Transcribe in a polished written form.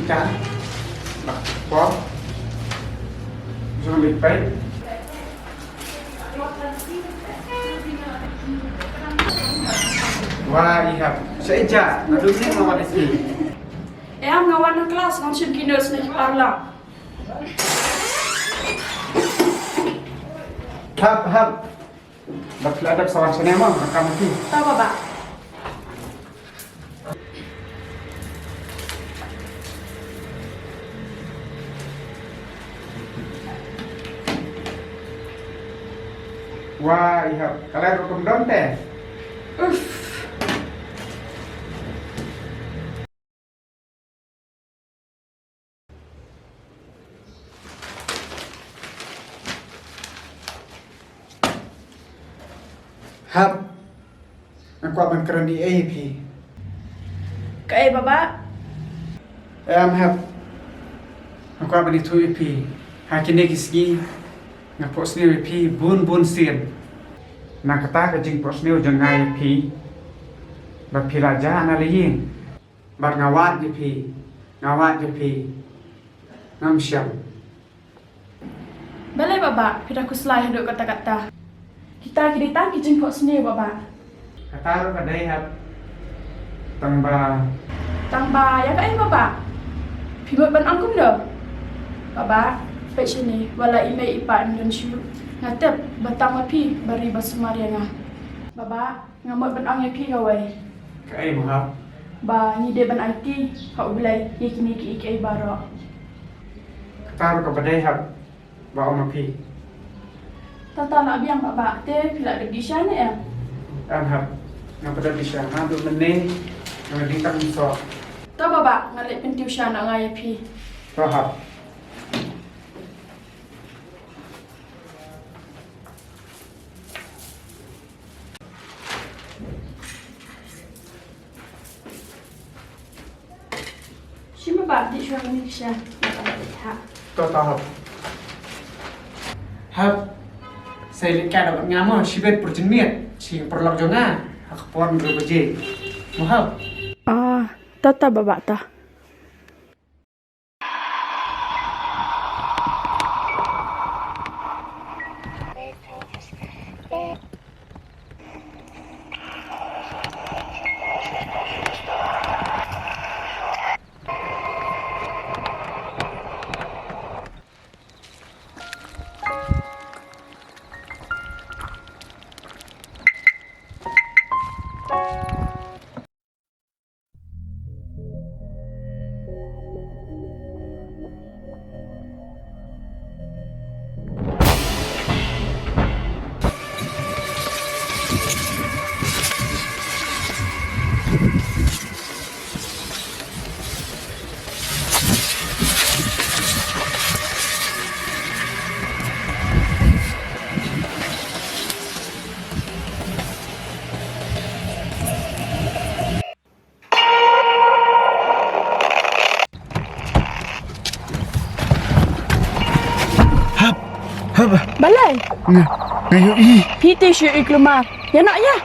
Cak. Bak, Bob. Jangan baik-baik. Wah, iya. Saya Cak. Nadusnya ngawan di sini. Am ngawan ng kelas ng beginners na parla. Hap. Bakla ada pesawat sinema, kamu tu. Tahu ba? Wah, iya. Kalian hukum dong teh. Hap. Aku akan keren di AP. Kay baba? Hap. Aku akan di 2AP. Hakine kisgi. Nga posne AP bun sin. Na kata ka jing posne o jangai AP. Ba piraja na lihin. Bar ngawat AP. Ngawat AP. Ngam syam. Balay baba, pira ko slide do kata-kata. Kita kita kijing po sini baba. Kata ka dai hap. Tangba. Tangba ya kay baba. Pibot ban angkum do. Baba, pe sini wala imay ipa ngan syu. Ngatep batang api bari basumari nga. Baba, ngamot ban ang api gawai. Kai mo hap. Ba ni de ban IT, ha ulay yakini ki ikay baro. Kata ka badai hap. Ba omapi. Tata na abiyang baba, te pila de disya na ya. Hap. Nga pada bisa ngadu meneng. Nga ditang so. Ta baba, ngalit pentiu siya na nga api. Hap. Si baba di siya ni siya. Ha. Hap. Hap. Saya lihat dapat ngamo sibet perjeniat. Si perlok jonga. Aku pon berbeje. Mohap. Tata baba ta. Balay. Ngayon i. Piti siya ikluma. Yan na ya.